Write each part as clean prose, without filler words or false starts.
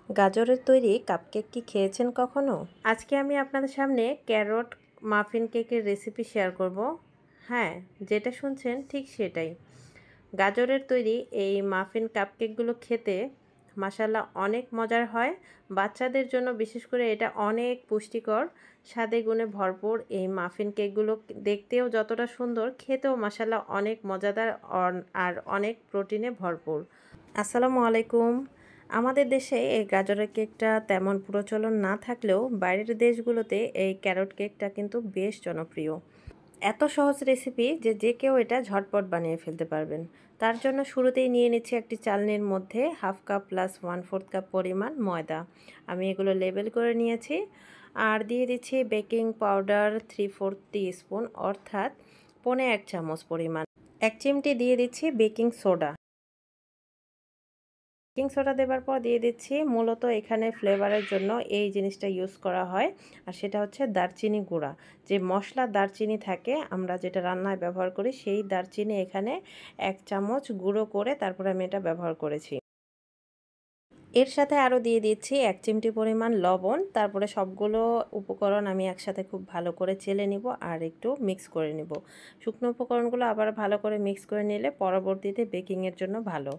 গাজরের তৈরি কাপকেক কি খেয়েছেন কখনো? আজকে আমি আপনাদের সামনে ক্যারট মাফিন কেকের রেসিপি শেয়ার করব। হ্যাঁ, যেটা শুনছেন ঠিক সেটাই। গাজরের তৈরি এই মাফিন কাপকেকগুলো খেতে মাশাআল্লাহ অনেক মজার হয়। বাচ্চাদের জন্য বিশেষ করে এটা অনেক পুষ্টিকর, স্বাদে গুণে ভরপুর। এই মাফিন কেকগুলো দেখতেও যতটা সুন্দর, খেতেও মাশাআল্লাহ অনেক মজাদার আর অনেক প্রোটিনে ভরপুর। আসসালামু আলাইকুম। আমাদের দেশে এই গাজরের কেকটা তেমন প্রচলন না থাকলেও বাইরের দেশগুলোতে এই ক্যারট কেকটা কিন্তু বেশ জনপ্রিয়। এত সহজ রেসিপি যে যে কেউ এটা ঝটপট বানিয়ে ফেলতে পারবেন। তার জন্য শুরুতেই নিয়ে নিচ্ছি একটি চালনির মধ্যে 1/2 কাপ প্লাস 1/4 কাপ পরিমাণ ময়দা। আমি এগুলো লেবেল করে নিয়েছি। আর দিয়ে দিচ্ছি বেকিং পাউডার 3/4 টিস্পুন, অর্থাৎ 1/4 চামচ পরিমাণ। 1 চিমটি দিয়ে দিচ্ছি বেকিং সোডা। বেকিং সোডা দেওয়ার পর দিয়ে দিচ্ছি, মূলত এখানে ফ্লেভারের জন্য এই জিনিসটা ইউজ করা হয়, আর সেটা হচ্ছে দারচিনি গুঁড়া। যে মশলা দারচিনি থাকে, আমরা যেটা রান্নায় ব্যবহার করি, সেই দারচিনি এখানে 1 চামচ গুঁড়ো করে তারপরে আমি এটা ব্যবহার করেছি। এর সাথে আরও দিয়ে দিচ্ছি 1 চিমটি পরিমাণ লবণ। তারপরে সবগুলো উপকরণ আমি একসাথে খুব ভালো করে চেলে নিব আর একটু মিক্স করে নিব। শুকনো উপকরণগুলো আবার ভালো করে মিক্স করে নিলে পরবর্তীতে বেকিংয়ের জন্য ভালো।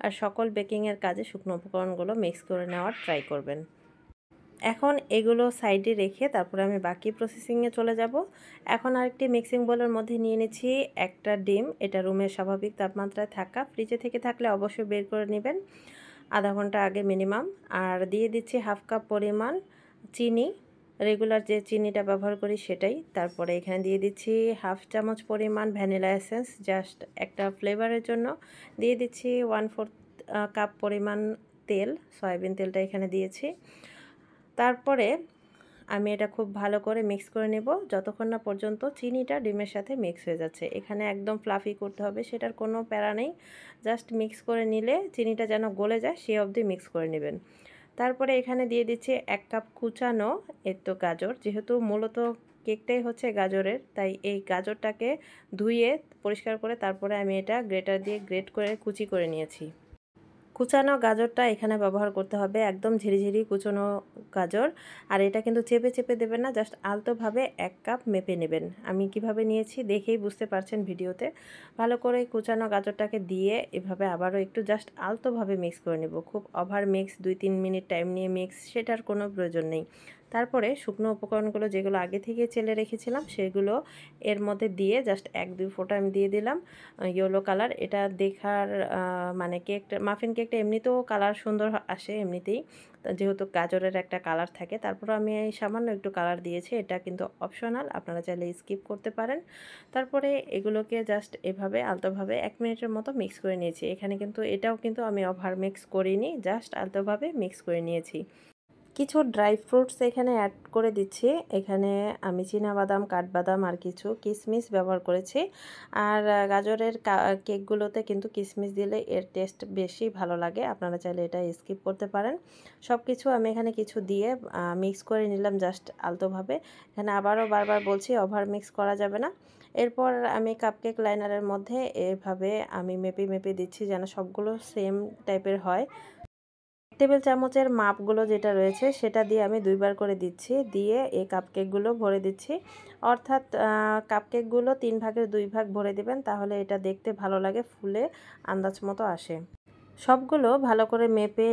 আর সকল বেকিংয়ের কাজে শুকনো উপকরণগুলো মিক্স করে নেওয়ার ট্রাই করবেন। এখন এগুলো সাইডে রেখে তারপরে আমি বাকি প্রসেসিংয়ে চলে যাব। এখন আরেকটি মিক্সিং বোলের মধ্যে নিয়ে নিচ্ছি একটা ডিম। এটা রুমের স্বাভাবিক তাপমাত্রায় থাকা, ফ্রিজে থেকে থাকলে অবশ্যই বের করে নেবেন আধা ঘন্টা আগে মিনিমাম। আর দিয়ে দিচ্ছি 1/2 কাপ পরিমাণ চিনি, রেগুলার যে চিনিটা ব্যবহার করি সেটাই। তারপরে এখানে দিয়ে দিচ্ছি 1/2 চামচ পরিমাণ ভ্যানিলা এসেন্স, জাস্ট একটা ফ্লেভারের জন্য। দিয়ে দিচ্ছি 1/4 কাপ পরিমাণ তেল, সয়াবিন তেলটা এখানে দিয়েছি। তারপরে আমি এটা খুব ভালো করে মিক্স করে নেব যতক্ষণ না পর্যন্ত চিনিটা ডিমের সাথে মিক্স হয়ে যাচ্ছে। এখানে একদম ফ্লাফি করতে হবে সেটার কোনো প্যারা নেই, জাস্ট মিক্স করে নিলে চিনিটা যেন গলে যায় সে অবধি মিক্স করে নেবেন। তারপরে এখানে দিয়ে দিচ্ছি 1 কাপ কুচানো গাজর। যেহেতু মূলত কেকটাই হচ্ছে গাজরের, তাই এই গাজরটাকে ধুয়ে পরিষ্কার করে তারপরে আমি এটা গ্রেটার দিয়ে গ্রেট করে কুচি করে নিয়েছি। কুচানো গাজরটা এখানে ব্যবহার করতে হবে, একদম ঝিরিঝিরি কুচানো গাজর। আর এটা কিন্তু চেপে চেপে দেবেন না, জাস্ট আলতোভাবে 1 কাপ মেপে নেবেন। আমি কিভাবে নিয়েছি দেখেই বুঝতে পারছেন ভিডিওতে। ভালো করে কুচানো গাজরটাকে দিয়ে এভাবে আবারও একটু জাস্ট আলতোভাবে মিক্স করে নেব। খুব ওভার মিক্স 2-3 মিনিট টাইম নিয়ে মিক্স, সেটার কোনো প্রয়োজন নেই। তারপরে শুকনো উপকরণগুলো যেগুলো আগে থেকে চেলে রেখেছিলাম সেগুলো এর মধ্যে দিয়ে জাস্ট 1-2 ফোঁটা আমি দিয়ে দিলাম ইয়েলো কালার। এটা দেখার মানে কেকটা, মাফিন কেকটা এমনিতেও কালার সুন্দর আসে এমনিতেই, যেহেতু গাজরের একটা কালার থাকে। তারপর আমি এই সামান্য একটু কালার দিয়েছি, এটা কিন্তু অপশনাল, আপনারা চাইলে স্কিপ করতে পারেন। তারপরে এগুলোকে জাস্ট এভাবে আলতোভাবে 1 মিনিটের মতো মিক্স করে নিয়েছি। এখানে কিন্তু এটাও কিন্তু আমি ওভার মিক্স করিনি, জাস্ট আলতোভাবে মিক্স করে নিয়েছি। কিছু ড্রাই ফ্রুটস এখানে অ্যাড করে দিচ্ছি। এখানে আমি চীনাবাদাম, কাঠবাদাম আর কিছু কিশমিশ ব্যবহার করেছি। আর গাজরের কেকগুলোতে কিন্তু কিশমিশ দিলে এর টেস্ট বেশি ভালো লাগে, আপনারা চাইলে এটা স্কিপ করতে পারেন। সব কিছু আমি এখানে কিছু দিয়ে মিক্স করে নিলাম জাস্ট আলতোভাবে। এখানে আবারও বারবার বলছি, ওভার মিক্স করা যাবে না। এরপর আমি কাপকেক লাইনারের মধ্যে এভাবে আমি মেপে মেপে দিচ্ছি যেন সবগুলো সেম টাইপের হয়। টেবিল চামচের মাপগুলো যেটা রয়েছে সেটা দিয়ে আমি 2 বার করে দিচ্ছি, দিয়ে এই কাপকেকগুলো ভরে দিচ্ছি। অর্থাৎ কাপকেকগুলো 3 ভাগের 2 ভাগ ভরে দিবেন, তাহলে এটা দেখতে ভালো লাগে, ফুলে আন্দাজ মতো আসে। সবগুলো ভালো করে মেপে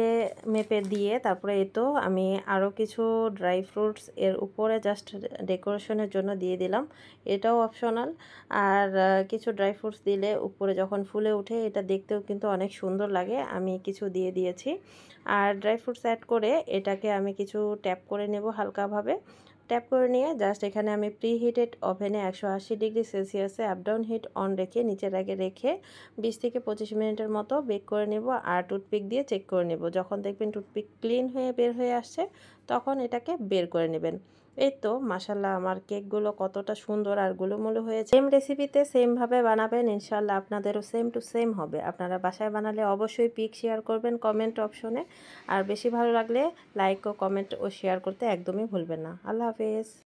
মেপে দিয়ে তারপরে এই তো আমি আরও কিছু ড্রাই ফ্রুটস এর উপরে জাস্ট ডেকোরেশনের জন্য দিয়ে দিলাম, এটাও অপশনাল। আর কিছু ড্রাই ফ্রুটস দিলে উপরে যখন ফুলে ওঠে এটা দেখতেও কিন্তু অনেক সুন্দর লাগে, আমি কিছু দিয়ে দিয়েছি। আর ড্রাই ফ্রুটস অ্যাড করে এটাকে আমি কিছু ট্যাপ করে নেব হালকাভাবে। ট্যাপ করে নিয়ে জাস্ট এখানে আমি প্রিহিটেড ওভেনে 180 ডিগ্রি সেলসিয়াসে আপ ডাউন হিট অন রেখে নিচের আগে রেখে 20 থেকে 25 মিনিটের মতো বেক করে নেব। আর টুথপিক দিয়ে চেক করে নেব, যখন দেখবেন টুথপিক ক্লিন হয়ে বের হয়ে আসছে তখন এটাকে বের করে নেবেন। এই তো মাশাল্লাহ আমার কেকগুলো কতটা সুন্দর আর গোলুমোলু হয়েছে। সেম রেসিপিতে সেমভাবে বানাবেন, ইনশাল্লাহ আপনাদেরও সেম টু সেম হবে। আপনারা বাসায় বানালে অবশ্যই পিক শেয়ার করবেন কমেন্ট অপশনে। আর বেশি ভালো লাগলে লাইক ও কমেন্ট ও শেয়ার করতে একদমই ভুলবেন না। আল্লাহ হাফেজ।